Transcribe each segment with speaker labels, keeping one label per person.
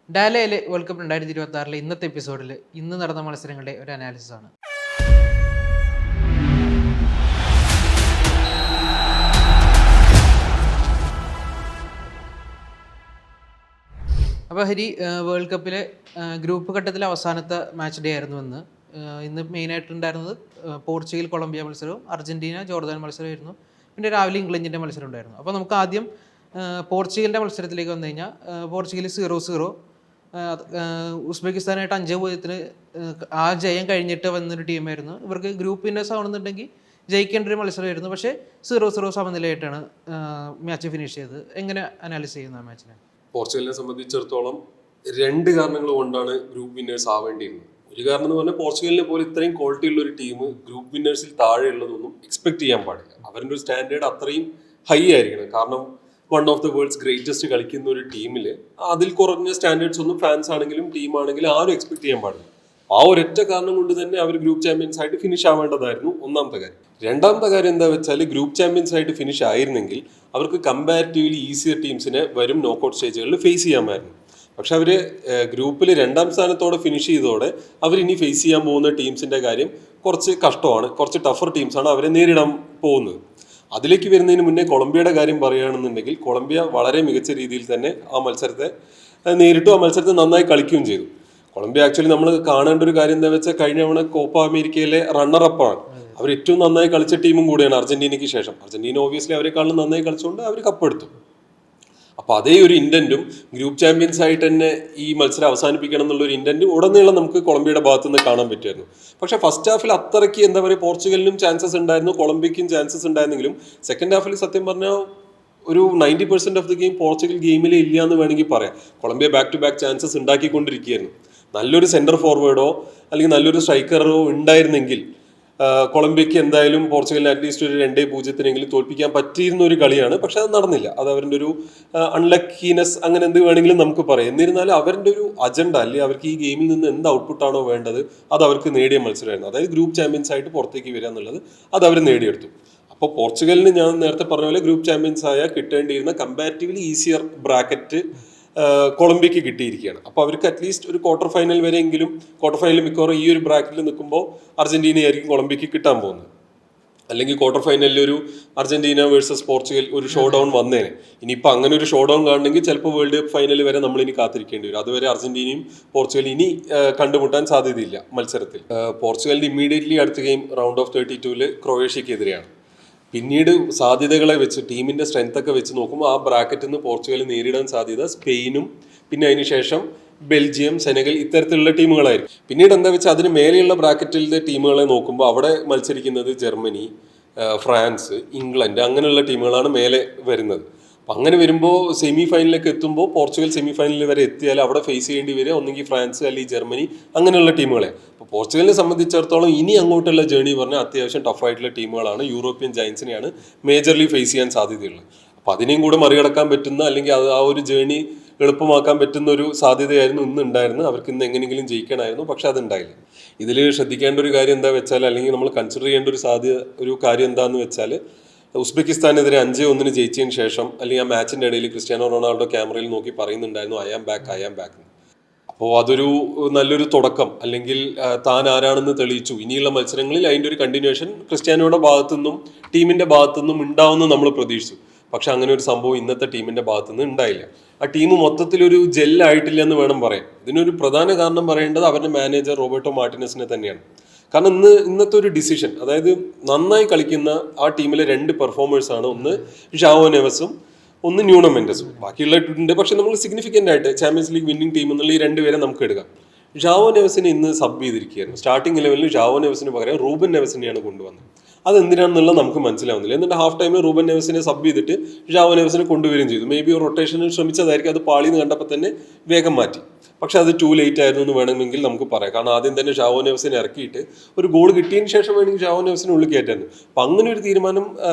Speaker 1: ഡാലയിലെ world cup 2026 ഇന്നത്തെ എപ്പിസോഡിൽ ഇന്ന് നടന്ന മത്സരങ്ങളുടെ ഒരു അനാലിസിസ് ആണ്. അപ്പോൾ ഹരി, വേൾഡ് കപ്പിലെ ഗ്രൂപ്പ് ഘട്ടത്തിലെ അവസാനത്തെ മാച്ച് ഡേ ആയിരുന്നു ഇന്ന് മെയിനായിട്ടുണ്ടായിരുന്നത് പോർച്ചുഗൽ കൊളംബിയ മത്സരവും അർജൻറ്റീന ജോർദാൻ മത്സരമായിരുന്നു. പിന്നെ രാവിലെ ഇംഗ്ലണ്ടിൻ്റെ മത്സരം ഉണ്ടായിരുന്നു. അപ്പോൾ നമുക്ക് ആദ്യം പോർച്ചുഗലിൻ്റെ മത്സരത്തിലേക്ക് വന്നു കഴിഞ്ഞാൽ പോർച്ചുഗൽ 0-0 ഉസ്ബെക്കിസ്ഥാനായിട്ട് 5-0 ആ ജയം കഴിഞ്ഞിട്ട് വന്നൊരു ടീമായിരുന്നു. ഇവർക്ക് ഗ്രൂപ്പ് വിന്നേഴ്സ് ആവണമെന്നുണ്ടെങ്കിൽ ജയിക്കേണ്ട ഒരു മത്സരമായിരുന്നു. പക്ഷേ 0-0 സമനിലയായിട്ടാണ് മാച്ച് ഫിനിഷ് ചെയ്തത്. എങ്ങനെ അനാലിസ് ചെയ്യുന്നു ആ മാച്ചിനെ?
Speaker 2: പോർച്ചുഗലിനെ സംബന്ധിച്ചിടത്തോളം രണ്ട് കാരണങ്ങൾ കൊണ്ടാണ് ഗ്രൂപ്പ് വിന്നേഴ്സ് ആവേണ്ടിയിരുന്നത്. ഒരു കാരണം എന്ന് പറഞ്ഞാൽ പോർച്ചുഗലിനെ പോലെ ഇത്രയും ക്വാളിറ്റി ഉള്ള ഒരു ടീം ഗ്രൂപ്പ് വിന്നേഴ്സിൽ താഴെ ഉള്ളതൊന്നും എക്സ്പെക്ട് ചെയ്യാൻ പാടില്ല. അവരുടെ ഒരു സ്റ്റാൻഡേർഡ് അത്രയും ഹൈ ആയിരിക്കണം. കാരണം one of the world's greatest കളിക്കുന്ന ഒരു ടീമിൽ അതിൽ കുറഞ്ഞ സ്റ്റാൻഡേർഡ്സ് ഒന്നും ഫാൻസ് ആണെങ്കിലും ടീമാണെങ്കിലും ആരും എക്സ്പെക്ട് ചെയ്യാൻ പാടില്ല. ആ ഒരൊറ്റ കാരണം കൊണ്ട് തന്നെ അവർ ഗ്രൂപ്പ് ചാമ്പ്യൻസ് ആയിട്ട് ഫിനിഷ് ആവേണ്ടതായിരുന്നു ഒന്നാമത്തെ കാര്യം. രണ്ടാമത്തെ കാര്യം എന്താ വെച്ചാൽ ഗ്രൂപ്പ് ചാമ്പ്യൻസ് ആയിട്ട് ഫിനിഷ് ആയിരുന്നെങ്കിൽ അവർക്ക് കമ്പാരിറ്റീവ്ലി ഈസിയർ ടീംസിനെ വരും നോക്കൗട്ട് സ്റ്റേജുകളിൽ ഫേസ് ചെയ്യാമായിരുന്നു. പക്ഷെ അവർ ഗ്രൂപ്പിൽ രണ്ടാം സ്ഥാനത്തോടെ ഫിനിഷ് ചെയ്തതോടെ അവരിനി ഫേസ് ചെയ്യാൻ പോകുന്ന ടീംസിൻ്റെ കാര്യം കുറച്ച് കഷ്ടമാണ്. കുറച്ച് ടഫർ ടീംസാണ് അവരെ നേരിടാൻ പോകുന്നത്. അതിലേക്ക് വരുന്നതിന് മുന്നേ കൊളംബിയയുടെ കാര്യം പറയുകയാണെന്നുണ്ടെങ്കിൽ കൊളംബിയ വളരെ മികച്ച രീതിയിൽ തന്നെ ആ മത്സരത്തെ നേരിട്ടു. ആ മത്സരത്തെ നന്നായി കളിക്കുകയും ചെയ്തു. കൊളംബിയ ആക്ച്വലി നമ്മൾ കാണേണ്ട ഒരു കാര്യം എന്താ വെച്ചാൽ കഴിഞ്ഞ തവണ കോപ്പ അമേരിക്കയിലെ റണ്ണറപ്പാണ്. അവർ ഏറ്റവും നന്നായി കളിച്ച ടീമും കൂടിയാണ് അർജന്റീനയ്ക്ക് ശേഷം. അർജന്റീന ഓബിയസ്ലി അവരെക്കാളും നന്നായി കളിച്ചുകൊണ്ട് അവർ കപ്പെടുത്തു. അപ്പോൾ അതേ ഒരു ഇൻറ്റൻറ്റും ഗ്രൂപ്പ് ചാമ്പ്യൻസ് ആയിട്ട് തന്നെ ഈ മത്സരം അവസാനിപ്പിക്കണം എന്നുള്ളൊരു ഇൻറ്റൻറ്റും ഉടനീളം നമുക്ക് കൊളംബിയയുടെ ഭാഗത്തു നിന്ന് കാണാൻ പറ്റുമായിരുന്നു. പക്ഷേ ഫസ്റ്റ് ഹാഫിൽ അത്രയ്ക്ക് എന്താ പറയുക, പോർച്ചുഗലിനും ചാൻസസ് ഉണ്ടായിരുന്നു, കൊളംബിയയ്ക്കും ചാൻസസ് ഉണ്ടായിരുന്നെങ്കിലും സെക്കൻഡ് ഹാഫിൽ സത്യം പറഞ്ഞാൽ ഒരു 90% ഓഫ് ദി ഗെയിം പോർച്ചുഗൽ ഗെയിമിൽ ഇല്ല എന്ന് വേണമെങ്കിൽ പറയാം. Colombia back to back chances ഉണ്ടാക്കിക്കൊണ്ടിരിക്കുകയായിരുന്നു. നല്ലൊരു സെൻറ്റർ ഫോർവേഡോ അല്ലെങ്കിൽ നല്ലൊരു സ്ട്രൈക്കറോ ഉണ്ടായിരുന്നെങ്കിൽ കൊളംബിയയ്ക്ക് എന്തായാലും പോർച്ചുഗലിന് അറ്റ്ലീസ്റ്റ് ഒരു 2-0 തോൽപ്പിക്കാൻ പറ്റിയിരുന്ന ഒരു കളിയാണ്. പക്ഷെ അത് നടന്നില്ല. അത് അവരുടെ ഒരു അൺലക്കീനെസ് അങ്ങനെ എന്ത് വേണമെങ്കിലും നമുക്ക് പറയാം. എന്നിരുന്നാലും അവരുടെ ഒരു അജണ്ട അല്ലെങ്കിൽ അവർക്ക് ഈ ഗെയിമിൽ നിന്ന് എന്ത് ഔട്ട്പുട്ടാണോ വേണ്ടത് അത് അവർക്ക് നേടിയ മത്സരമായിരുന്നു. അതായത് ഗ്രൂപ്പ് ചാമ്പ്യൻസ് ആയിട്ട് പുറത്തേക്ക് വരിക എന്നുള്ളത് അത് അവർ നേടിയെടുത്തു. അപ്പോൾ പോർച്ചുഗലിന് ഞാൻ നേരത്തെ പറഞ്ഞ പോലെ ഗ്രൂപ്പ് ചാമ്പ്യൻസ് ആയ കിട്ടേണ്ടിയിരുന്ന കമ്പാരിറ്റീവ്ലി ഈസിയർ ബ്രാക്കറ്റ് കൊളംബിയയ്ക്ക് കിട്ടിയിരിക്കുകയാണ്. അപ്പോൾ അവർക്ക് അറ്റ്ലീസ്റ്റ് ഒരു ക്വാർട്ടർ ഫൈനൽ വരെയെങ്കിലും, ക്വാർട്ടർ ഫൈനൽ മിക്കവാറും ഈ ഒരു ബ്രാക്കറ്റിൽ നിൽക്കുമ്പോൾ അർജന്റീനയായിരിക്കും കൊളംബിയയ്ക്ക് കിട്ടാൻ പോകുന്നത്. അല്ലെങ്കിൽ ക്വാർട്ടർ ഫൈനലിൽ ഒരു അർജന്റീന വേഴ്സസ് പോർച്ചുഗൽ ഒരു ഷോ ഡൗൺ വന്നേനെ. ഇനിയിപ്പോൾ അങ്ങനെ ഒരു ഷോ ഡൗൺ കാണണമെങ്കിൽ ചിലപ്പോൾ വേൾഡ് കപ്പ് ഫൈനൽ വരെ നമ്മൾ ഇനി കാത്തിരിക്കേണ്ടി വരും. അതുവരെ അർജന്റീനയും പോർച്ചുഗൽ ഇനി കണ്ടുമുട്ടാൻ സാധ്യതയില്ല മത്സരത്തിൽ. പോർച്ചുഗലിന്റെ ഇമ്മീഡിയറ്റ്ലി അടുത്ത ഗെയിം റൗണ്ട് ഓഫ് 32 ക്രൊയേഷ്യക്കെതിരെയാണ്. പിന്നീട് സാധ്യതകളെ വെച്ച് ടീമിന്റെ സ്ട്രെങ്ത് ഒക്കെ വെച്ച് നോക്കുമ്പോൾ ആ ബ്രാക്കറ്റിൽ നിന്ന് പോർച്ചുഗൽ നേരിടാൻ സാധ്യത സ്പെയിനും പിന്നെ അതിനുശേഷം ബെൽജിയം, സെനഗൽ ഇത്തരത്തിലുള്ള ടീമുകളായിരിക്കും. പിന്നീട് എന്താ വെച്ചാൽ അതിന് മേലെയുള്ള ബ്രാക്കറ്റിലെ ടീമുകളെ നോക്കുമ്പോൾ അവിടെ മത്സരിക്കുന്നത് ജർമ്മനി, ഫ്രാൻസ്, ഇംഗ്ലണ്ട് അങ്ങനെയുള്ള ടീമുകളാണ് മേലെ വരുന്നത്. അപ്പം അങ്ങനെ വരുമ്പോൾ സെമി ഫൈനലിലേക്ക് എത്തുമ്പോൾ പോർച്ചുഗൽ സെമി ഫൈനലിൽ വരെ എത്തിയാൽ അവിടെ ഫേസ് ചെയ്യേണ്ടി വരിക ഒന്നെങ്കിൽ ഫ്രാൻസ് അല്ലെങ്കിൽ ജർമ്മനി അങ്ങനെയുള്ള ടീമുകളെ. അപ്പോൾ പോർച്ചുഗലിനെ സംബന്ധിച്ചിടത്തോളം ഇനി അങ്ങോട്ടുള്ള ജേർണി പറഞ്ഞാൽ അത്യാവശ്യം ടഫായിട്ടുള്ള ടീമുകളാണ്. യൂറോപ്യൻ ജയൻസിനെയാണ് മേജർലി ഫേസ് ചെയ്യാൻ സാധ്യതയുള്ളത്. അപ്പോൾ അതിനെയും കൂടെ മറികടക്കാൻ പറ്റുന്ന അല്ലെങ്കിൽ അത് ആ ഒരു ജേർണി എളുപ്പമാക്കാൻ പറ്റുന്ന ഒരു സാധ്യതയായിരുന്നു ഇന്ന് ഉണ്ടായിരുന്നത്. അവർക്ക് ഇന്ന് എങ്ങനെയെങ്കിലും ജയിക്കാനായിരുന്നു, പക്ഷെ അതുണ്ടായില്ല. ഇതിൽ ശ്രദ്ധിക്കേണ്ട ഒരു കാര്യം എന്താ വെച്ചാൽ, അല്ലെങ്കിൽ നമ്മൾ കൺസിഡർ ചെയ്യേണ്ട ഒരു കാര്യം എന്താണെന്ന് വെച്ചാൽ, ഉസ്ബെക്കിസ്ഥാനെതിരെ 5-1 ജയിച്ചതിന് ശേഷം അല്ലെങ്കിൽ ആ മാച്ചിൻ്റെ ഇടയിൽ ക്രിസ്ത്യാനോ റൊണാൾഡോ ക്യാമറയിൽ നോക്കി പറയുന്നുണ്ടായിരുന്നു ഐ ആം ബാക്ക്. അപ്പോൾ അതൊരു നല്ലൊരു തുടക്കം, അല്ലെങ്കിൽ താൻ ആരാണെന്ന് തെളിയിച്ചു. ഇനിയുള്ള മത്സരങ്ങളിൽ അതിൻ്റെ ഒരു കണ്ടിന്യൂഷൻ ക്രിസ്ത്യാനോയുടെ ഭാഗത്തുനിന്നും ടീമിൻ്റെ ഭാഗത്തുനിന്നും ഉണ്ടാവുമെന്ന് നമ്മൾ പ്രതീക്ഷിച്ചു. പക്ഷെ അങ്ങനെ ഒരു സംഭവം ഇന്നത്തെ ടീമിൻ്റെ ഭാഗത്തുനിന്ന് ഉണ്ടായില്ല. ആ ടീം മൊത്തത്തിലൊരു ജെല്ലായിട്ടില്ല എന്ന് വേണം പറയാൻ. ഇതിനൊരു പ്രധാന കാരണം പറയേണ്ടത് അവരുടെ മാനേജർ റോബർട്ടോ മാർട്ടിനസിനെ തന്നെയാണ്. കാരണം ഇന്നത്തെ ഒരു ഡിസിഷൻ, അതായത് നന്നായി കളിക്കുന്ന ആ ടീമിലെ 2 പെർഫോമേഴ്സാണ്, ഒന്ന് ഷാവോ നെവസും ഒന്ന് ന്യൂണോ മെൻഡസും. ബാക്കിയുള്ളവരുണ്ട്, പക്ഷെ നമ്മൾ സിഗ്നിഫിക്കൻ്റ് ആയിട്ട് ചാമ്പ്യൻസ് ലീഗ് വിന്നിംഗ് ടീം എന്നുള്ള ഈ 2 പേരെ നമുക്ക് എടുക്കാം. ഷാവോ നെവസിനെ ഇന്ന് സബ് ചെയ്തിരിക്കുകയായിരുന്നു. സ്റ്റാർട്ടിംഗ് ലെവലിൽ ഷാവോ നെവസിന് പകരം റൂബൻ നെവസിനെയാണ് കൊണ്ടുവന്നത്. അതെന്തിനാണെന്നുള്ളത് നമുക്ക് മനസ്സിലാവുന്നില്ല. എന്നിട്ട് ഹാഫ് ടൈമിൽ റൂബൻ നെവസിനെ സബ് ചെയ്തിട്ട് ഷാവോ നെവസിനെ കൊണ്ടുവരികയും ചെയ്തു. മേ ബി ഒരു റൊട്ടേഷനിൽ ശ്രമിച്ചതായിരിക്കും, അത് പാളിന്ന് കണ്ടപ്പോൾ തന്നെ വേഗം മാറ്റി. പക്ഷെ അത് ടു ലേറ്റ് ആയിരുന്നു എന്ന് വേണമെങ്കിൽ നമുക്ക് പറയാം. കാരണം ആദ്യം തന്നെ ഷാവോ നെവസിനെ ഇറക്കിയിട്ട് ഒരു ഗോൾ കിട്ടിയതിന് ശേഷം വേണമെങ്കിൽ ഷാവോ നെവസിനെ ഉള്ളിൽ കയറ്റായിരുന്നു. അപ്പം അങ്ങനെ ഒരു തീരുമാനം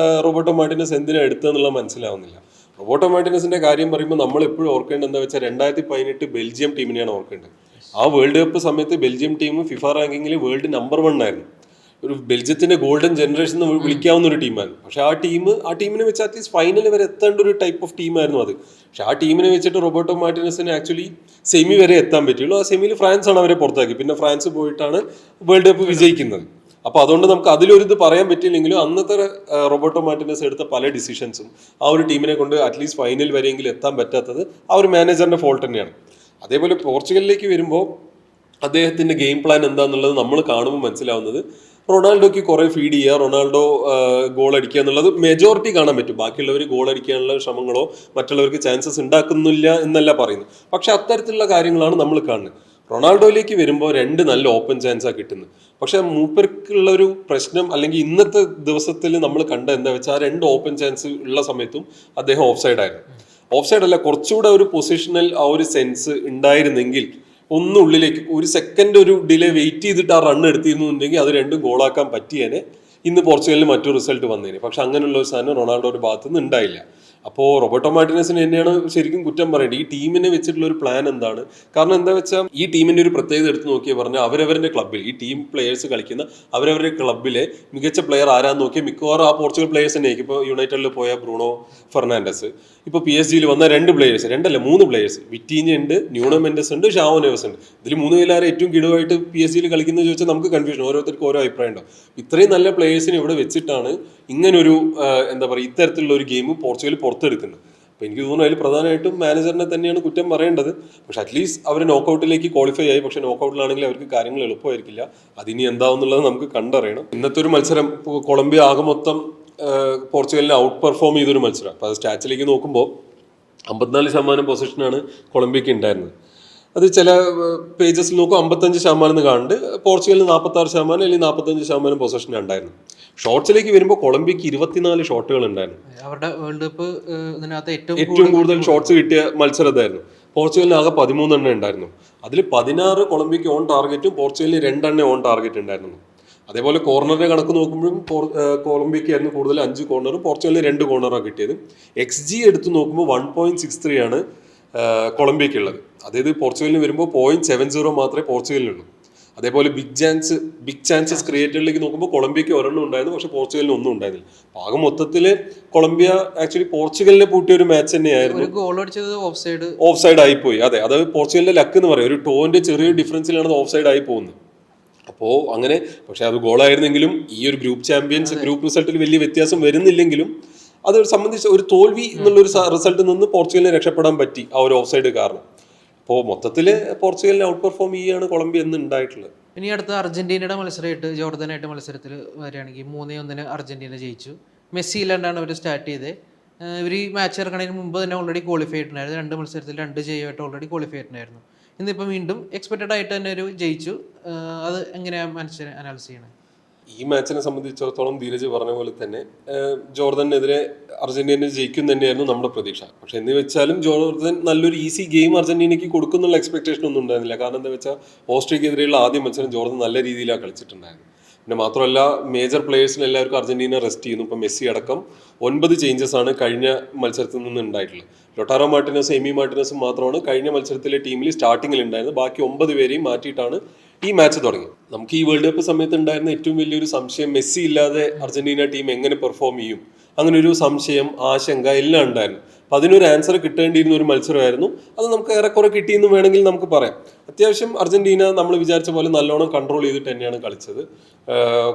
Speaker 2: റോബർട്ടോ മാർട്ടിനസ് എന്തിനാണ് എടുത്തതെന്നുള്ളത് മനസ്സിലാവുന്നില്ല. റോബർട്ടോ മാർട്ടിനസിന്റെ കാര്യം പറയുമ്പോൾ നമ്മൾ എപ്പോഴും ഓർക്കേണ്ടത് എന്താ വെച്ചാൽ 2018 ബെൽജിയം ടീമിനെയാണ് ഓർക്കേണ്ടത്. ആ വേൾഡ് കപ്പ് സമയത്ത് ബെൽജിയം ടീം ഫിഫ റാങ്കിങ്ങിൽ വേൾഡ് നമ്പർ 1 ആയിരുന്നു. ഒരു ബെൽജിയത്തിന്റെ ഗോൾഡൻ ജനറേഷൻ എന്ന് വിളിക്കാവുന്ന ഒരു ടീമായിരുന്നു. പക്ഷെ ആ ടീമിനെ വെച്ച് അറ്റ്ലീസ്റ്റ് ഫൈനൽ വരെ എത്തേണ്ട ഒരു ടൈപ്പ് ഓഫ് ടീമായിരുന്നു അത്. പക്ഷെ ആ ടീമിനെ വെച്ചിട്ട് റോബർട്ടോ മാർട്ടിനസിന് ആക്ച്വലി സെമി വരെ എത്താൻ പറ്റുള്ളൂ. ആ സെമിയിൽ ഫ്രാൻസ് ആണ് അവരെ പുറത്താക്കി. പിന്നെ ഫ്രാൻസ് പോയിട്ടാണ് വേൾഡ് കപ്പ് വിജയിക്കുന്നത്. അപ്പൊ അതുകൊണ്ട് നമുക്ക് അതിലൊരു ഇത് പറയാൻ പറ്റിയില്ലെങ്കിലും അന്നത്തെ റോബർട്ടോ മാർട്ടിനസ് എടുത്ത പല ഡിസിഷൻസും ആ ഒരു ടീമിനെ കൊണ്ട് അറ്റ്ലീസ്റ്റ് ഫൈനൽ വരെയെങ്കിലും എത്താൻ പറ്റാത്തത് ആ ഒരു മാനേജറിന്റെ ഫോൾട്ട് തന്നെയാണ്. അതേപോലെ പോർച്ചുഗലിലേക്ക് വരുമ്പോൾ അദ്ദേഹത്തിന്റെ ഗെയിം പ്ലാൻ എന്താണെന്നുള്ളത് നമ്മൾ കാണുമ്പോൾ മനസ്സിലാവുന്നത് റൊണാൾഡോയ്ക്ക് കുറെ ഫീഡ് ചെയ്യുക, റൊണാൾഡോ ഗോൾ അടിക്കുക എന്നുള്ളത് മെജോറിറ്റി കാണാൻ പറ്റും. ബാക്കിയുള്ളവർ ഗോൾ അടിക്കാനുള്ള ശ്രമങ്ങളോ മറ്റുള്ളവർക്ക് ചാൻസസ് ഉണ്ടാക്കുന്നില്ല എന്നല്ല പറയുന്നത്. പക്ഷെ അത്തരത്തിലുള്ള കാര്യങ്ങളാണ് നമ്മൾ കാണുന്നത്. റൊണാൾഡോയിലേക്ക് വരുമ്പോൾ 2 നല്ല ഓപ്പൺ ചാൻസാണ് കിട്ടുന്നത്. പക്ഷെ മൂപ്പർക്കുള്ള ഒരു പ്രശ്നം അല്ലെങ്കിൽ ഇന്നത്തെ ദിവസത്തിൽ നമ്മൾ കണ്ട എന്താ വെച്ചാൽ ആ 2 ഓപ്പൺ ചാൻസ് ഉള്ള സമയത്തും അദ്ദേഹം ഓഫ് സൈഡ് ആയിരുന്നു. ഓഫ് സൈഡ് അല്ല, കുറച്ചുകൂടെ ഒരു പൊസിഷണൽ ആ ഒരു സെൻസ് ഉണ്ടായിരുന്നെങ്കിൽ ഒന്നുള്ളിലേക്ക് ഒരു സെക്കൻഡ് ഒരു ഡിലേ വെയിറ്റ് ചെയ്തിട്ട് ആ റൺ എടുത്തിരുന്നുണ്ടെങ്കിൽ അത് 2 ഗോളാക്കാൻ പറ്റിയേനെ ഇന്ന് പോർച്ചുഗലിന് മറ്റൊരു റിസൾട്ട് വന്നേനെ. പക്ഷെ അങ്ങനെയുള്ള ഒരു സാധനം റൊണാൾഡോയുടെ ഭാഗത്തു നിന്ന് ഉണ്ടായില്ല. അപ്പോൾ റോബർട്ടോ മാർട്ടിനസിന് തന്നെയാണ് ശരിക്കും കുറ്റം പറയേണ്ടത്. ഈ ടീമിനെ വെച്ചിട്ടുള്ള ഒരു പ്ലാൻ എന്താണ്? കാരണം എന്താ വെച്ചാൽ ഈ ടീമിന്റെ ഒരു പ്രത്യേകത എടുത്ത് നോക്കിയാൽ പറഞ്ഞാൽ അവരവരുടെ ക്ലബ്ബിൽ ഈ ടീം പ്ലേയേഴ്സ് കളിക്കുന്ന അവരവരുടെ ക്ലബ്ബിലെ മികച്ച പ്ലെയർ ആരാന്ന് നോക്കിയാൽ മിക്കവാറും ആ പോർച്ചുഗൽ പ്ലേയേഴ്സ് തന്നെ ആയിരിക്കും. ഇപ്പോൾ യുണൈറ്റഡിൽ പോയ ബ്രൂണോ ഫെർണാണ്ടസ്, ഇപ്പോൾ PSG വന്ന 2 പ്ലേയേഴ്സ്, 3 പ്ലേയേഴ്സ്, വിറ്റീഞ്ഞ ഉണ്ട്, ന്യൂണോ മെൻഡസ് ഉണ്ട്, ഷാവോ നെവസ് ഉണ്ട്. ഇതിൽ 3 പേരാരെ ഏറ്റവും കിടുവായിട്ട് PSG കളിക്കുന്നത് ചോദിച്ചാൽ നമുക്ക് കൺഫ്യൂഷൻ, ഓരോരുത്തർക്കും ഓരോ അഭിപ്രായം ഉണ്ടാവും. ഇത്രയും നല്ല പ്ലേയേഴ്സിനെ ഇവിടെ വെച്ചിട്ടാണ് ഇങ്ങനൊരു എന്താ പറയുക ഇത്തരത്തിലുള്ള ഒരു ഗെയിം പോർച്ചുഗൽ പുറത്തെടുക്കുന്നത്. അപ്പോൾ എനിക്ക് തോന്നുന്നു അതിൽ പ്രധാനമായിട്ടും മാനേജറിനെ തന്നെയാണ് കുറ്റം പറയേണ്ടത്. പക്ഷെ അറ്റ്ലീസ്റ്റ് അവർ നോക്കൗട്ടിലേക്ക് ക്വാളിഫൈ ആയി. പക്ഷെ നോക്കൗട്ടിലാണെങ്കിൽ അവർക്ക് കാര്യങ്ങൾ എളുപ്പമായിരിക്കില്ല. അതിനി എന്താവുന്നുള്ളത് നമുക്ക് കണ്ടറിയണം. ഇന്നത്തെ ഒരു മത്സരം കൊളംബിയ ആകെ മൊത്തം പോർച്ചുഗലിനെ ഔട്ട് പെർഫോം ചെയ്തൊരു മത്സരം. അപ്പോൾ അത് സ്റ്റാറ്റ്സിലേക്ക് നോക്കുമ്പോൾ 54% പൊസിഷനാണ് കൊളംബിയക്ക് ഉണ്ടായിരുന്നത്. അത് ചില പേജസിൽ നോക്കും 55% എന്ന് കാണുന്നുണ്ട്. പോർച്ചുഗലിന് 46% അല്ലെങ്കിൽ 45% പൊസിഷൻ ഉണ്ടായിരുന്നു. ഷോട്ട്സിലേക്ക് വരുമ്പോൾ കൊളംബിയക്ക് 24 ഷോട്ടുകൾ ഉണ്ടായിരുന്നു.
Speaker 1: അവരുടെ വേൾഡ് കപ്പ്
Speaker 2: ഏറ്റവും കൂടുതൽ ഷോട്ട്സ് കിട്ടിയ മത്സരം ഇതായിരുന്നു. പോർച്ചുഗലിന് ആകെ 13 എണ്ണം ഉണ്ടായിരുന്നു. അതിൽ 16 കൊളംബിയക്ക് ഓൺ ടാർഗറ്റും പോർച്ചുഗലിന് 2 എണ്ണം ഓൺ ടാർഗറ്റ് ഉണ്ടായിരുന്നു. അതേപോലെ കോർണറിന്റെ കണക്ക് നോക്കുമ്പോഴും കൊളംബിയക്ക് ആയിരുന്നു കൂടുതൽ 5 കോർണറും പോർച്ചുഗലിന് 2 കോർണറാണ് കിട്ടിയത്. XG എടുത്ത് നോക്കുമ്പോൾ 1.63 ആണ് കൊളംബിയക്കുള്ളത്. അതായത് പോർച്ചുഗലിന് വരുമ്പോൾ 0.70 മാത്രമേ പോർച്ചുഗലിനുള്ളൂ. അതേപോലെ ബിഗ് ചാൻസസ് ക്രിയേറ്റഡിലേക്ക് നോക്കുമ്പോൾ കൊളംബിയക്ക് 1 ഉണ്ടായിരുന്നു, പക്ഷെ പോർച്ചുഗലിന് 1 ഉണ്ടായിരുന്നില്ല. ആകെ മൊത്തത്തിൽ കൊളംബിയ ആക്ച്വലി പോർച്ചുഗലിനെ പൂട്ടിയ ഒരു മാച്ച് തന്നെയായിരുന്നു. ഓഫ് സൈഡ് ആയിപ്പോയി. അതെ, അത് പോർച്ചുഗലിന്റെ ലക്ക് എന്ന് പറയും. ഒരു ടോന്റെ ചെറിയ ഡിഫറൻസിലാണ് ഓഫ് സൈഡ് ആയി പോകുന്നത്. അപ്പോൾ അങ്ങനെ, പക്ഷെ അത് ഗോളായിരുന്നെങ്കിലും ഈ ഒരു ഗ്രൂപ്പ് റിസൾട്ടിൽ വലിയ വ്യത്യാസം വരുന്നില്ലെങ്കിലും അത് സംബന്ധിച്ച് ഒരു തോൽവി എന്നുള്ളൊരു റിസൾട്ടിൽ നിന്ന് പോർച്ചുഗലിനെ രക്ഷപ്പെടാൻ പറ്റി ആ ഒരു ഓഫ് സൈഡ് കാരണം. അപ്പോൾ മൊത്തത്തിൽ പോർച്ചുഗലിനെ ഔട്ട് പെർഫോം ചെയ്യുകയാണ് കൊളംബിയ എന്ന് ഉണ്ടായിട്ടുള്ളത്.
Speaker 1: ഇനി അടുത്ത അർജന്റീനയുടെ മത്സരമായിട്ട് ജോർദനായിട്ട് മത്സരത്തിൽ വരികയാണെങ്കിൽ 3-1 അർജന്റീന ജയിച്ചു. മെസ്സി ഇല്ലാണ്ടാണ് അവർ സ്റ്റാർട്ട് ചെയ്തത്. ഇവർ ഈ മാച്ച് ഇറങ്ങുന്നതിന് മുമ്പ് തന്നെ ഓൾറെഡി ക്വാളിഫൈ ആയിട്ടുണ്ടായിരുന്നു. 2 മത്സരത്തിൽ 2 ജയമായിട്ട് ഓൾറെഡി ക്വാളിഫൈ ആയിട്ടുണ്ടായിരുന്നു. ഇന്നിപ്പോൾ വീണ്ടും എക്സ്പെക്റ്റഡ് ആയിട്ട് തന്നെ ഒരു ജയിച്ചു. അത് എങ്ങനെയാണ് മനുഷ്യനെ അനാലിസ് ചെയ്യണത്?
Speaker 2: ഈ മാച്ചിനെ സംബന്ധിച്ചിടത്തോളം ധീരജ് പറഞ്ഞ പോലെ തന്നെ ജോർദനെതിരെ അർജന്റീന ജയിക്കും തന്നെയായിരുന്നു നമ്മുടെ പ്രതീക്ഷ. പക്ഷെ എന്ന് വെച്ചാലും ജോർദൻ നല്ലൊരു ഈസി ഗെയിം അർജന്റീനയ്ക്ക് കൊടുക്കുന്നുള്ള എക്സ്പെക്ടേഷൻ ഒന്നും ഉണ്ടായിരുന്നില്ല. കാരണം എന്താ വെച്ചാൽ ഓസ്ട്രിയക്കെതിരെയുള്ള ആദ്യ മത്സരം ജോർദൻ നല്ല രീതിയിലാണ് കളിച്ചിട്ടുണ്ടായിരുന്നു. പിന്നെ മാത്രമല്ല മേജർ പ്ലേയേഴ്സിന് എല്ലാവർക്കും അർജന്റീന റെസ്റ്റ് ചെയ്യുന്നു. ഇപ്പം മെസ്സി അടക്കം 9 ചേഞ്ചസ് ആണ് കഴിഞ്ഞ മത്സരത്തിൽ നിന്ന് ഉണ്ടായിട്ടുള്ളത്. ലൊട്ടാറോ മാർട്ടിനസും എമി മാർട്ടിനസും മാത്രമാണ് കഴിഞ്ഞ മത്സരത്തിലെ ടീമിൽ സ്റ്റാർട്ടിങ്ങിൽ ഉണ്ടായിരുന്നത്. ബാക്കി 9 പേരെയും മാറ്റിയിട്ടാണ് ഈ മാച്ച് തുടങ്ങി. നമുക്ക് ഈ വേൾഡ് കപ്പ് സമയത്ത് ഉണ്ടായിരുന്ന ഏറ്റവും വലിയൊരു സംശയം മെസ്സി ഇല്ലാതെ അർജന്റീന ടീം എങ്ങനെ പെർഫോം ചെയ്യും, അങ്ങനെ ഒരു സംശയം, ആശങ്ക എല്ലാം ഉണ്ടായിരുന്നു. അപ്പം അതിനൊരു ആൻസർ കിട്ടേണ്ടിയിരുന്ന ഒരു മത്സരമായിരുന്നു. അത് നമുക്ക് ഏറെക്കുറെ കിട്ടിയെന്ന് വേണമെങ്കിൽ നമുക്ക് പറയാം. അത്യാവശ്യം അർജന്റീന നമ്മൾ വിചാരിച്ച പോലെ നല്ലോണം കൺട്രോൾ ചെയ്തിട്ട് തന്നെയാണ് കളിച്ചത്.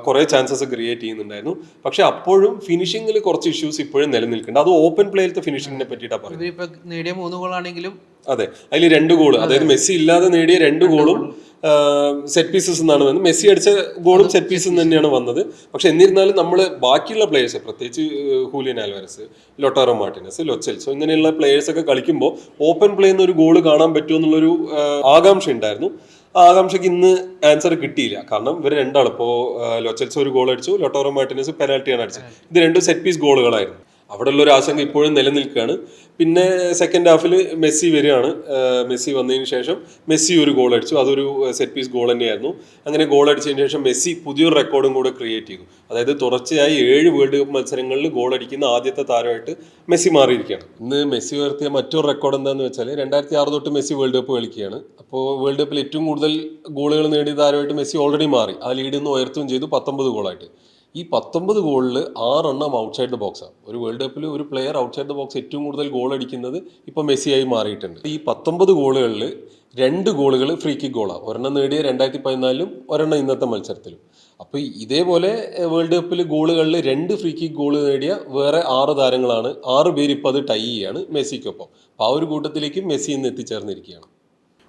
Speaker 2: കുറേ ചാൻസസ് ക്രിയേറ്റ് ചെയ്യുന്നുണ്ടായിരുന്നു. പക്ഷെ അപ്പോഴും ഫിനിഷിങ്ങിൽ കുറച്ച് ഇഷ്യൂസ് ഇപ്പോഴും നിലനിൽക്കുന്നുണ്ട്. അത് ഓപ്പൺ പ്ലേയിലത്തെ ഫിനിഷിങ്ങിനെ പറ്റിയിട്ടാണ് പറയുന്നത്.
Speaker 1: നേടിയ 3 ഗോളാണെങ്കിലും
Speaker 2: അതെ, അതിൽ 2 ഗോൾ, അതായത് മെസ്സി ഇല്ലാതെ നേടിയ 2 ഗോളും സെറ്റ് പീസസ് എന്നാണ് വന്നത്. മെസ്സി അടിച്ച ഗോളും സെറ്റ് പീസ് തന്നെയാണ് വന്നത്. പക്ഷെ എന്നിരുന്നാലും നമ്മൾ ബാക്കിയുള്ള പ്ലേയേഴ്സ്, പ്രത്യേകിച്ച് ഹൂലിയൻ ആൽവാരസ്, ലൊട്ടാറോ മാർട്ടിനസ്, ലൊച്ചെൽസോ ഇങ്ങനെയുള്ള പ്ലേയേഴ്സ് ഒക്കെ കളിക്കുമ്പോൾ ഓപ്പൺ പ്ലേ എന്നൊരു ഗോൾ കാണാൻ പറ്റുമോ എന്നുള്ളൊരു ആകാംക്ഷ ഉണ്ടായിരുന്നു. ആ ആകാംക്ഷയ്ക്ക് ഇന്ന് ആൻസർ കിട്ടിയില്ല. കാരണം ഇവർ രണ്ടാളും ഇപ്പോൾ ലൊച്ചെൽസോ ഒരു ഗോൾ അടിച്ചു, ലൊട്ടാറോ മാർട്ടിനസ് പെനാൽറ്റിയാണ് അടിച്ചത്. ഇത് 2 സെറ്റ് പീസ് ഗോളുകളായിരുന്നു. അവിടെയുള്ള ഒരു ആശങ്ക ഇപ്പോഴും നിലനിൽക്കുകയാണ്. പിന്നെ സെക്കൻഡ് ഹാഫിൽ മെസ്സി വരികയാണ്. മെസ്സി വന്നതിന് ശേഷം മെസ്സി ഒരു ഗോൾ അടിച്ചു. അതൊരു സെറ്റ് പീസ് ഗോൾ തന്നെയായിരുന്നു. അങ്ങനെ ഗോൾ അടിച്ചതിന് ശേഷം മെസ്സി പുതിയൊരു റെക്കോർഡും കൂടെ ക്രിയേറ്റ് ചെയ്തു. അതായത് തുടർച്ചയായി 7 വേൾഡ് കപ്പ് മത്സരങ്ങളിൽ ഗോൾ അടിക്കുന്ന ആദ്യത്തെ താരമായിട്ട് മെസ്സി മാറിയിരിക്കുകയാണ്. ഇന്ന് മെസ്സി ഉയർത്തിയ മറ്റൊരു റെക്കോർഡ് എന്താണെന്ന് വെച്ചാൽ 2006 തൊട്ട് മെസ്സി വേൾഡ് കപ്പ് കളിക്കുകയാണ്. അപ്പോൾ വേൾഡ് കപ്പിൽ ഏറ്റവും കൂടുതൽ ഗോളുകൾ നേടിയ താരമായിട്ട് മെസ്സി ഓൾറെഡി മാറി. ആ ലീഡിൽ നിന്ന് ഉയർത്തുകയും ചെയ്തു 19 ഗോളായിട്ട്. ഈ 19 ഗോളിൽ 6 ഔട്ട്സൈഡ് ദ ബോക്സാണ്. ഒരു വേൾഡ് കപ്പിൽ ഒരു പ്ലെയർ ഔട്ട്സൈഡ് ദ ബോക്സ് ഏറ്റവും കൂടുതൽ ഗോൾ അടിക്കുന്നത് ഇപ്പോൾ മെസ്സിയായി മാറിയിട്ടുണ്ട്. ഈ 19 ഗോളുകളിൽ 2 ഗോളുകൾ ഫ്രീ കിക്ക് ഗോളാണ്. ഒരെണ്ണം നേടിയ 2014-ലും ഒരെണ്ണം ഇന്നത്തെ മത്സരത്തിലും. അപ്പോൾ ഇതേപോലെ വേൾഡ് കപ്പിൽ ഗോളുകളിൽ 2 ഫ്രീ കിക്ക് ഗോൾ നേടിയ വേറെ 6 താരങ്ങളാണ്. 6 പേര് ഇപ്പോൾ അത് ടൈ ചെയ്യാണ് മെസ്സിക്കൊപ്പം. അപ്പോൾ ആ ഒരു കൂട്ടത്തിലേക്ക് മെസ്സി ഇന്ന് എത്തിച്ചേർന്നിരിക്കുകയാണ്.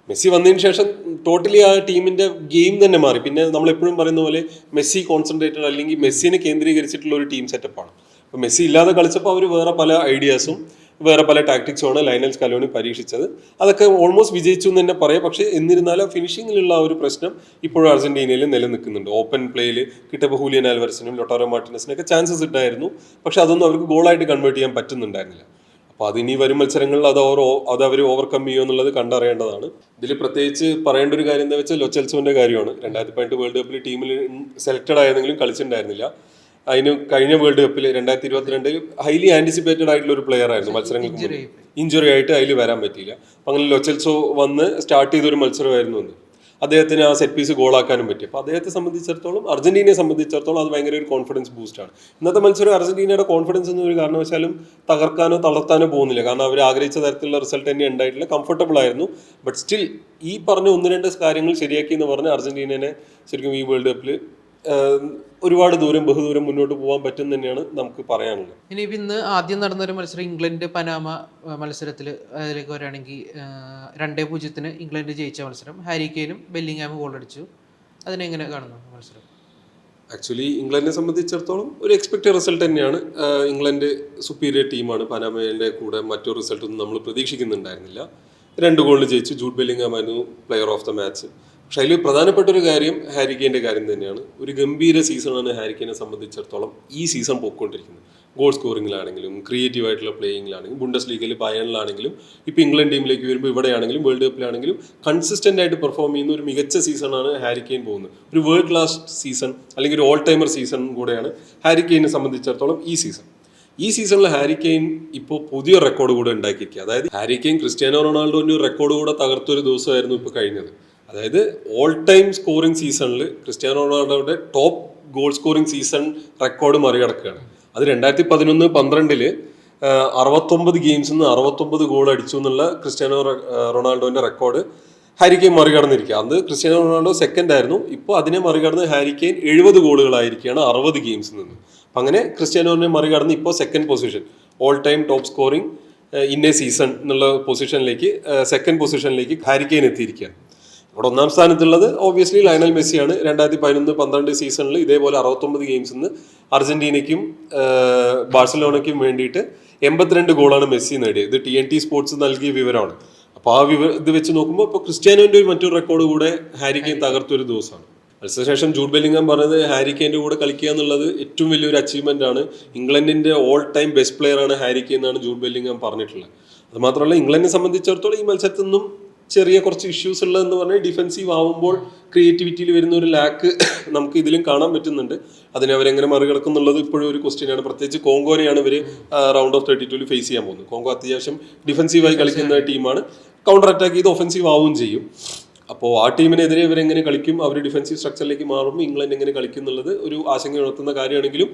Speaker 2: മെസ്സി വന്നതിന് ശേഷം ടോട്ടലി ആ ടീമിന്റെ ഗെയിം തന്നെ മാറി. പിന്നെ നമ്മൾ എപ്പോഴും പറയുന്ന പോലെ മെസ്സി കോൺസെൻട്രേറ്റഡ് അല്ലെങ്കിൽ മെസ്സിനെ കേന്ദ്രീകരിച്ചിട്ടുള്ള ഒരു ടീം സെറ്റപ്പാണ്. അപ്പോൾ മെസ്സി ഇല്ലാതെ കളിച്ചപ്പോൾ അവർ വേറെ പല ഐഡിയാസും വേറെ പല ടാക്ടിക്സുമാണ് ലയണൽ സ്കലോണി പരീക്ഷിച്ചത്. അതൊക്കെ ഓൾമോസ്റ്റ് വിജയിച്ചു എന്ന് തന്നെ പറയാം. പക്ഷേ എന്നിരുന്നാലും ഫിനിഷിങ്ങിലുള്ള ആ ഒരു പ്രശ്നം ഇപ്പോഴും അർജന്റീനയിൽ നിലനിൽക്കുന്നുണ്ട്. ഓപ്പൺ പ്ലേയിൽ കിട്ടിയപ്പോൾ ഹൂലിയൻ ആൽവരസിനും ലൊട്ടാരോ മാർട്ടിനസിനൊക്കെ ചാൻസസ് ഇട്ടായിരുന്നു. പക്ഷെ അതൊന്നും അവർക്ക് ഗോളായിട്ട് കൺവേർട്ട് ചെയ്യാൻ പറ്റുന്നുണ്ടായിരുന്നില്ല. അപ്പോൾ അതിനി വരും മത്സരങ്ങളിൽ അത് അവർ ഓവർകം ചെയ്യുമോ എന്നുള്ളത് കണ്ടറിയേണ്ടതാണ്. ഇതിൽ പ്രത്യേകിച്ച് പറയേണ്ട ഒരു കാര്യം എന്താ വെച്ചാൽ ലൊച്ചെൽസോന്റെ കാര്യമാണ്. 2018 വേൾഡ് കപ്പിൽ ടീമിൽ സെലക്റ്റഡ് ആയതെങ്കിലും കളിച്ചിട്ടുണ്ടായിരുന്നില്ല. അതിന് കഴിഞ്ഞ വേൾഡ് കപ്പിൽ 2022 ഹൈലി ആന്റിസിപ്പേറ്റഡ് ആയിട്ടുള്ള ഒരു പ്ലെയർ ആയിരുന്നു. മത്സരങ്ങൾക്ക് ഇഞ്ചുറി ആയിട്ട് അതിൽ വരാൻ പറ്റിയില്ല. അപ്പം അങ്ങനെ ലൊച്ചെൽസോ വന്ന് സ്റ്റാർട്ട് ചെയ്തൊരു മത്സരമായിരുന്നു എന്ന്. അദ്ദേഹത്തിന് ആ സെറ്റ് പീസ് ഗോളാക്കാനും പറ്റി. അപ്പോൾ അദ്ദേഹത്തെ സംബന്ധിച്ചിടത്തോളം അർജന്റീനയെ സംബന്ധിച്ചിടത്തോളം അത് ഭയങ്കര ഒരു കോൺഫിഡൻസ് ബൂസ്റ്റാണ്. ഇന്നത്തെ മത്സരം അർജന്റീനയുടെ കോൺഫിഡൻസ് ഒന്നും ഒരു കാരണവശാലും തകർക്കാനോ തളർത്താനോ പോകുന്നില്ല. കാരണം അവർ ആഗ്രഹിച്ച തരത്തിലുള്ള റിസൾട്ട് തന്നെ ഉണ്ടായിട്ടില്ല. കംഫർട്ടബിൾ ആയിരുന്നു. ബട്ട് സ്റ്റിൽ ഈ പറഞ്ഞ 1-2 കാര്യങ്ങൾ ശരിയാക്കി എന്ന് പറഞ്ഞ് അർജന്റീനയെ ശരിക്കും ഈ വേൾഡ് കപ്പിൽ ഒരുപാട് ബഹുദൂരം മുന്നോട്ട് പോകാൻ പറ്റും തന്നെയാണ് നമുക്ക് പറയാനുള്ളത്.
Speaker 1: ഇനിയിപ്പോൾ ഇന്ന് ആദ്യം നടന്നൊരു മത്സരം ഇംഗ്ലണ്ട് പനാമ മത്സരത്തിൽ അതിലേക്ക് വരികയാണെങ്കിൽ 2-0 ഇംഗ്ലണ്ട് ജയിച്ച മത്സരം. ഹാരി കെയ്നും ബെല്ലിംഗ്ഹാമും ഗോൾ അടിച്ചു. അതിനെങ്ങനെ കാണുന്നു മത്സരം?
Speaker 2: ആക്ച്വലി ഇംഗ്ലണ്ടിനെ സംബന്ധിച്ചിടത്തോളം ഒരു എക്സ്പെക്റ്റഡ് റിസൾട്ട് തന്നെയാണ്. ഇംഗ്ലണ്ട് സുപ്പീരിയർ ടീമാണ്. പനാമയുടെ കൂടെ മറ്റൊരു റിസൾട്ടൊന്നും നമ്മൾ പ്രതീക്ഷിക്കുന്നുണ്ടായിരുന്നില്ല. 2 ഗോളിന് ജയിച്ചു. ജൂഡ് ബെല്ലിംഗ്ഹാം ആയിരുന്നു പ്ലെയർ ഓഫ് ദ മാച്ച്. പക്ഷെ അതിൽ പ്രധാനപ്പെട്ട ഒരു കാര്യം ഹാരി കെയ്ൻ്റെ കാര്യം തന്നെയാണ്. ഒരു ഗംഭീര സീസണാണ് ഹാരി കെയ്നെ സംബന്ധിച്ചിടത്തോളം ഈ സീസൺ പോയിക്കൊണ്ടിരിക്കുന്നത്. ഗോൾ സ്കോറിങ്ങിലാണെങ്കിലും ക്രിയേറ്റീവ് ആയിട്ടുള്ള പ്ലേയിങ്ങിലാണെങ്കിലും ബുണ്ടസ് ലീഗിൽ ബയേണിലാണെങ്കിലും ഇപ്പോൾ ഇംഗ്ലണ്ട് ടീമിലേക്ക് വരുമ്പോൾ ഇവിടെയാണെങ്കിലും വേൾഡ് കപ്പിലാണെങ്കിലും കൺസിസ്റ്റൻ്റ് ആയിട്ട് പെർഫോം ചെയ്യുന്ന ഒരു മികച്ച സീസണാണ് ഹാരി കെയ്ൻ പോകുന്നത്. ഒരു വേൾഡ് ക്ലാസ് സീസൺ അല്ലെങ്കിൽ ഒരു ഓൾ ടൈമർ സീസൺ കൂടെയാണ് ഹാരി കെയ്നെ സംബന്ധിച്ചിടത്തോളം ഈ സീസൺ. ഈ സീസണിൽ ഹാരി കെയ്ൻ ഇപ്പോൾ പുതിയ റെക്കോർഡ് കൂടെ ഉണ്ടാക്കിയിരിക്കുക. അതായത് ഹാരി കെയ്ൻ ക്രിസ്ത്യാനോ റൊണാൾഡോൻ്റെ ഒരു റെക്കോർഡ് കൂടെ തകർത്തൊരു ദിവസമായിരുന്നു ഇപ്പോൾ കഴിഞ്ഞത്. അതായത് ഓൾ ടൈം സ്കോറിംഗ് സീസണിൽ ക്രിസ്ത്യാനോ റൊണാൾഡോയുടെ top goal scoring season record മറികടക്കുകയാണ്. അത് 2011-12 69 ഗെയിംസിൽ നിന്ന് 69 ഗോൾ അടിച്ചു എന്നുള്ള ക്രിസ്ത്യാനോ റൊണാൾഡോന്റെ റെക്കോർഡ് ഹാരി കെയ്ൻ മറികടന്നിരിക്കുക. അന്ന് ക്രിസ്ത്യാനോ റൊണാൾഡോ സെക്കൻഡ് ആയിരുന്നു. ഇപ്പോൾ അതിനെ മറികടന്ന് ഹാരി കെയ്ൻ 70 ഗോളുകളായിരിക്കുകയാണ് 60 ഗെയിംസിൽ നിന്ന്. അപ്പം അങ്ങനെ ക്രിസ്ത്യാനോനെ മറികടന്ന് ഇപ്പോൾ second position all time top scoring in A season എന്നുള്ള പൊസിഷനിലേക്ക് സെക്കൻഡ് പൊസിഷനിലേക്ക് ഹാരി കെയ്ൻ എത്തിയിരിക്കുകയാണ്. ഇവിടെ 1-ാം സ്ഥാനത്തുള്ളത് ഓബ്വിയസ്ലി ലയണൽ മെസ്സിയാണ്. 2011-12 സീസണിൽ ഇതേപോലെ 69 ഗെയിംസിൽ നിന്ന് അർജന്റീനയ്ക്കും ബാഴ്സലോണയ്ക്കും വേണ്ടിയിട്ട് 82 ഗോളാണ് മെസ്സി നേടിയത്. ഇത് TNT സ്പോർട്സ് നൽകിയ വിവരമാണ്. അപ്പോൾ ആ ഇത് വെച്ച് നോക്കുമ്പോൾ ഇപ്പോൾ ക്രിസ്ത്യാനോന്റെ മറ്റൊരു റെക്കോർഡ് കൂടെ ഹാരി കെയ്ൻ തകർത്തൊരു ദിവസമാണ്. അതിനുശേഷം ജൂഡ് ബെല്ലിംഗ്ഹാം പറഞ്ഞത് ഹാരി കെയ്ൻ്റെ കൂടെ കളിക്കുക എന്നുള്ളത് ഏറ്റവും വലിയൊരു അച്ചീവ്മെന്റ് ആണ്. ഇംഗ്ലണ്ടിന്റെ ഓൾ ടൈം ബെസ്റ്റ് പ്ലെയർ ആണ് ഹാരി കെയ്ൻ എന്നാണ് ജൂഡ് ബെല്ലിംഗ്ഹാം പറഞ്ഞിട്ടുള്ളത്. അത് മാത്രമല്ല ഇംഗ്ലണ്ടിനെ സംബന്ധിച്ചിടത്തോളം ഈ മത്സരത്തിൽ നിന്നും ചെറിയ കുറച്ച് ഇഷ്യൂസ് ഉള്ളതെന്ന് പറഞ്ഞാൽ ഡിഫെൻസീവ് ആവുമ്പോൾ ക്രിയേറ്റിവിറ്റിയിൽ വരുന്ന ഒരു ലാക്ക് നമുക്ക് ഇതിലും കാണാൻ പറ്റുന്നുണ്ട്. അതിനെ അവരെങ്ങനെ മറികടക്കുന്നുള്ളത് ഇപ്പോഴും ഒരു ക്വസ്റ്റ്യനാണ്. പ്രത്യേകിച്ച് കോങ്കോനെയാണ് ഇവർ റൗണ്ട് ഓഫ് 32 ഫേസ് ചെയ്യാൻ പോകുന്നത്. കോങ്കോ അത്യാവശ്യം ഡിഫെൻസീവായി കളിക്കുന്ന ടീമാണ്. കൗണ്ടർ അറ്റാക്ക് ചെയ്ത് ഒഫൻസീവ് ആവുകയും ചെയ്യും. അപ്പോൾ ആ ടീമിനെതിരെ ഇവരെങ്ങനെ കളിക്കും, അവർ ഡിഫെൻസീവ് സ്ട്രക്ചറിലേക്ക് മാറുമ്പോൾ ഇംഗ്ലണ്ട് എങ്ങനെ കളിക്കും എന്നുള്ളത് ഒരു ആശങ്ക ഉണർത്തുന്ന കാര്യമാണെങ്കിലും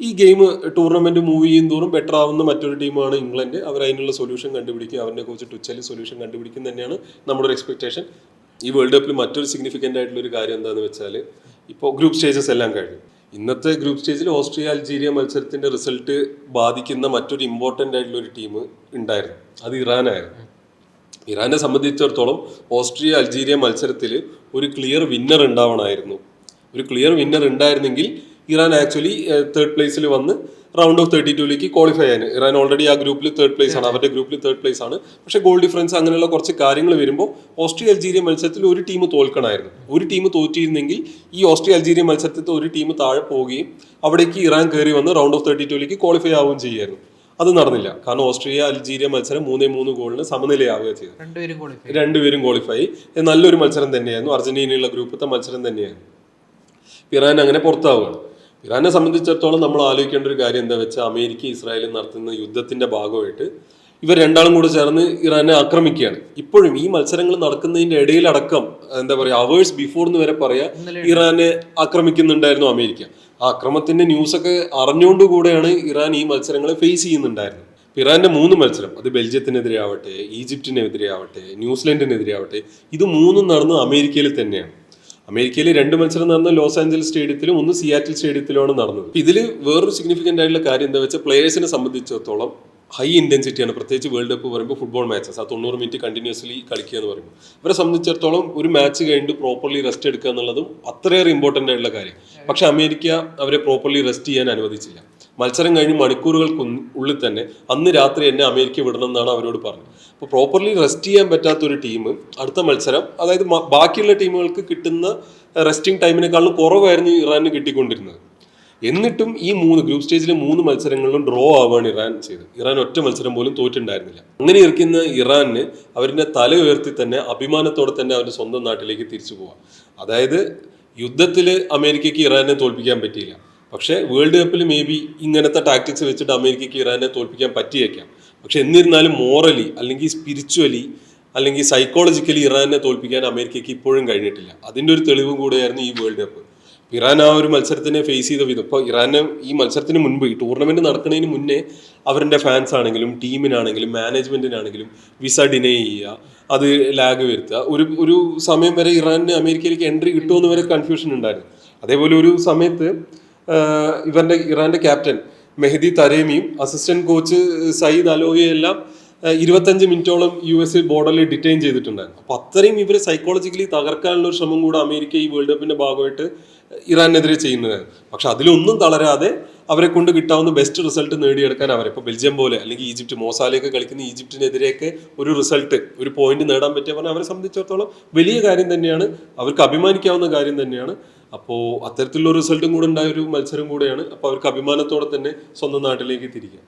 Speaker 2: ഈ ഗെയിം ടൂർണമെന്റ് മൂവ് ചെയ്യും തോറും ബെറ്റർ ആവുന്ന മറ്റൊരു ടീമാണ് ഇംഗ്ലണ്ട്. അവർ അതിനുള്ള സൊല്യൂഷൻ കണ്ടുപിടിക്കും. അവരുടെ കോച്ച് ടുച്ചൽ സൊല്യൂഷൻ കണ്ടുപിടിക്കും തന്നെയാണ് നമ്മുടെ ഒരു എക്സ്പെക്ടേഷൻ. ഈ വേൾഡ് കപ്പിൽ മറ്റൊരു സിഗ്നിഫിക്കൻ്റ് ആയിട്ടുള്ള ഒരു കാര്യം എന്താണെന്ന് വെച്ചാൽ ഇപ്പോൾ ഗ്രൂപ്പ് സ്റ്റേജസ് എല്ലാം കഴിഞ്ഞു. ഇന്നത്തെ ഗ്രൂപ്പ് സ്റ്റേജിൽ ഓസ്ട്രിയ അൾജീരിയ മത്സരത്തിന്റെ റിസൾട്ട് ബാധിക്കുന്ന മറ്റൊരു ഇമ്പോർട്ടൻ്റ് ആയിട്ടുള്ള ഒരു ടീം ഉണ്ടായിരുന്നു. അത് ഇറാനായിരുന്നു. ഇറാനെ സംബന്ധിച്ചിടത്തോളം ഓസ്ട്രിയ അൾജീരിയ മത്സരത്തിൽ ഒരു ക്ലിയർ വിന്നർ ഉണ്ടാവണമായിരുന്നു. ഒരു ക്ലിയർ വിന്നർ ഉണ്ടായിരുന്നെങ്കിൽ ഇറാൻ ആക്ച്വലി 3rd പ്ലേസിൽ വന്ന് റൗണ്ട് ഓഫ് 32ലേക്ക് ക്വാളിഫൈ ആയാണ്. ഇറാൻ ഓൾറെഡി ആ ഗ്രൂപ്പിൽ 3rd പ്ലേസ് ആണ്. അവരുടെ ഗ്രൂപ്പിൽ 3rd പ്ലേസ് ആണ്. പക്ഷേ ഗോൾ ഡിഫറൻസ് അങ്ങനെയുള്ള കുറച്ച് കാര്യങ്ങൾ വരുമ്പോൾ ഓസ്ട്രിയ അൾജീരിയ മത്സരത്തിൽ ഒരു ടീം തോൽക്കണമായിരുന്നു. ഒരു ടീം തോറ്റിരുന്നെങ്കിൽ ഈ ഓസ്ട്രിയ അൾജീരിയ മത്സരത്തിൽ ഒരു ടീം താഴെ പോവുകയും അവിടേക്ക് ഇറാൻ കയറി വന്ന് റൗണ്ട് ഓഫ് 32ലേക്ക് ക്വാളിഫൈ ആവുകയും ചെയ്യുമായിരുന്നു. അത് നടന്നില്ല. കാരണം ഓസ്ട്രിയ അൾജീരിയ മത്സരം 3-3 ഗോളിന് സമനിലയാവുക ചെയ്തു. രണ്ടുപേരും ക്വാളിഫൈ. നല്ലൊരു മത്സരം തന്നെയായിരുന്നു. അർജന്റീനയുള്ള ഗ്രൂപ്പത്തെ മത്സരം തന്നെയായിരുന്നു. ഇറാൻ അങ്ങനെ പുറത്താവുകയാണ്. ഇറാനെ സംബന്ധിച്ചിടത്തോളം നമ്മൾ ആലോചിക്കേണ്ട ഒരു കാര്യം എന്താ വെച്ചാൽ അമേരിക്ക ഇസ്രായേലും നടത്തുന്ന യുദ്ധത്തിന്റെ ഭാഗമായിട്ട് ഇവർ രണ്ടാളും കൂടെ ചേർന്ന് ഇറാനെ ആക്രമിക്കുകയാണ്. ഇപ്പോഴും ഈ മത്സരങ്ങൾ നടക്കുന്നതിന്റെ ഇടയിലടക്കം എന്താ പറയുക, അവേഴ്സ് ബിഫോർ എന്ന് വരെ പറയാ, ഇറാനെ ആക്രമിക്കുന്നുണ്ടായിരുന്നു അമേരിക്ക. ആ അക്രമത്തിന്റെ ന്യൂസൊക്കെ അറിഞ്ഞുകൊണ്ടുകൂടെയാണ് ഇറാൻ ഈ മത്സരങ്ങളെ ഫേസ് ചെയ്യുന്നുണ്ടായിരുന്നത്. ഇറാന്റെ 3 മത്സരം, അത് ബെൽജിയത്തിനെതിരെ ആവട്ടെ, ഈജിപ്തിനെതിരെ ആവട്ടെ, ന്യൂസിലൻഡിനെതിരെ ആവട്ടെ, ഇത് 3 നടന്നത് അമേരിക്കയിൽ തന്നെയാണ്. അമേരിക്കയിൽ 2 മത്സരം നടന്നത് ലോസ് ആഞ്ചലസ് സ്റ്റേഡിയത്തിലും 1 സിയാറ്റിൽ സ്റ്റേഡിയത്തിലുമാണ് നടന്നത്. ഇതിൽ വേറൊരു സിഗ്നിഫിക്കന്റ് ആയിട്ടുള്ള കാര്യം എന്താ വെച്ചാൽ, പ്ലേയേഴ്സിനെ സംബന്ധിച്ചിടത്തോളം ഹൈ ഇന്റൻസിറ്റിയാണ്. പ്രത്യേകിച്ച് വേൾഡ് കപ്പ് പറയുമ്പോൾ ഫുട്ബോൾ മാച്ചസ്, ആ 90 മിനിറ്റ് കണ്ടിന്യൂസ്ലി കളിക്കുക എന്ന് പറയുമ്പോൾ അവരെ സംബന്ധിച്ചിടത്തോളം ഒരു മാച്ച് കഴിഞ്ഞിട്ട് പ്രോപ്പർലി റെസ്റ്റ് എടുക്കുക എന്നുള്ളതും അത്രയേറെ ഇമ്പോർട്ടൻ്റ് ആയിട്ടുള്ള കാര്യം. പക്ഷെ അമേരിക്ക അവരെ പ്രോപ്പർലി റെസ്റ്റ് ചെയ്യാൻ അനുവദിച്ചില്ല. മത്സരം കഴിഞ്ഞ് മണിക്കൂറുകൾക്കുള്ളിൽ തന്നെ അന്ന് രാത്രി എന്നെ അമേരിക്ക വിടണം എന്നാണ് അവരോട് പറഞ്ഞത്. അപ്പോൾ പ്രോപ്പർലി റെസ്റ്റ് ചെയ്യാൻ പറ്റാത്ത ഒരു ടീം അടുത്ത മത്സരം, അതായത് ബാക്കിയുള്ള ടീമുകൾക്ക് കിട്ടുന്ന റെസ്റ്റിംഗ് ടൈമിനേക്കാളും കുറവായിരുന്നു ഇറാന് കിട്ടിക്കൊണ്ടിരുന്നത്. എന്നിട്ടും ഈ ഗ്രൂപ്പ് സ്റ്റേജിലെ 3 മത്സരങ്ങളിലും ഡ്രോ ആവുകയാണ് ഇറാൻ ചെയ്തത്. ഇറാൻ ഒറ്റ മത്സരം പോലും തോറ്റുണ്ടായിരുന്നില്ല. അങ്ങനെ ഇരിക്കുന്ന ഇറാന് അവരുടെ തല ഉയർത്തി തന്നെ അഭിമാനത്തോടെ തന്നെ അവരുടെ സ്വന്തം നാട്ടിലേക്ക് തിരിച്ചു പോവാം. അതായത് യുദ്ധത്തിൽ അമേരിക്കയ്ക്ക് ഇറാനെ തോൽപ്പിക്കാൻ പറ്റിയില്ല, പക്ഷേ വേൾഡ് കപ്പിൽ മേ ബി ഇങ്ങനത്തെ ടാക്ടിക്സ് വെച്ചിട്ട് അമേരിക്കയ്ക്ക് ഇറാനെ തോൽപ്പിക്കാൻ പറ്റിയേക്കാം. പക്ഷെ എന്നിരുന്നാലും മോറലി അല്ലെങ്കിൽ സ്പിരിച്വലി അല്ലെങ്കിൽ സൈക്കോളജിക്കലി ഇറാനെ തോൽപ്പിക്കാൻ അമേരിക്കയ്ക്ക് ഇപ്പോഴും കഴിഞ്ഞിട്ടില്ല. അതിൻ്റെ ഒരു തെളിവും കൂടെയായിരുന്നു ഈ വേൾഡ് കപ്പ്. ഇറാൻ ആ ഒരു മത്സരത്തിനെ ഫേസ് ചെയ്ത വിധം, ഇപ്പോൾ ഇറാന് ഈ മത്സരത്തിന് മുൻപ്, ഈ ടൂർണമെന്റ് നടക്കുന്നതിന് മുന്നേ അവരുടെ ഫാൻസ് ആണെങ്കിലും ടീമിനാണെങ്കിലും മാനേജ്മെന്റിനാണെങ്കിലും വിസ ഡിനേ ചെയ്യുക, അത് ലാഗ് വരുത്തുക. ഒരു സമയം വരെ ഇറാന് അമേരിക്കയിലേക്ക് എൻട്രി കിട്ടുമെന്ന് വരെ കൺഫ്യൂഷൻ ഉണ്ടായിരുന്നു. അതേപോലെ ഒരു സമയത്ത് ഇറാന്റെ ക്യാപ്റ്റൻ മെഹദി തരേമിയും അസിസ്റ്റന്റ് കോച്ച് സയ്യിദ് അലോയെല്ലാം 25 മിനിറ്റോളം US ബോർഡറിൽ ഡിറ്റെയിൻ ചെയ്തിട്ടുണ്ടായിരുന്നു. അപ്പോൾ അത്രയും ഇവരെ സൈക്കോളജിക്കലി തകർക്കാനുള്ള ഒരു ശ്രമം കൂടെ അമേരിക്ക ഈ വേൾഡ് കപ്പിന്റെ ഭാഗമായിട്ട് ഇറാനെതിരെ ചെയ്യുന്നതായിരുന്നു. പക്ഷെ അതിലൊന്നും തളരാതെ അവരെ കൊണ്ട് കിട്ടാവുന്ന ബെസ്റ്റ് റിസൾട്ട് നേടിയെടുക്കാൻ ഇപ്പോൾ ബെൽജിയം പോലെ അല്ലെങ്കിൽ ഈജിപ്റ്റ്, മോസാലയൊക്കെ കളിക്കുന്ന ഈജിപ്തിനെതിരെയൊക്കെ ഒരു റിസൾട്ട്, ഒരു പോയിന്റ് നേടാൻ പറ്റിയ പറഞ്ഞാൽ അവരെ സംബന്ധിച്ചിടത്തോളം വലിയ കാര്യം തന്നെയാണ്, അവർക്ക് അഭിമാനിക്കാവുന്ന കാര്യം തന്നെയാണ്. അപ്പോൾ അത്തരത്തിലുള്ള റിസൾട്ടും കൂടെ ഉണ്ടായ ഒരു മത്സരം കൂടെയാണ്. അപ്പോൾ അവർക്ക് അഭിമാനത്തോടെ തന്നെ സ്വന്തം നാട്ടിലേക്ക് തിരിക്കുക.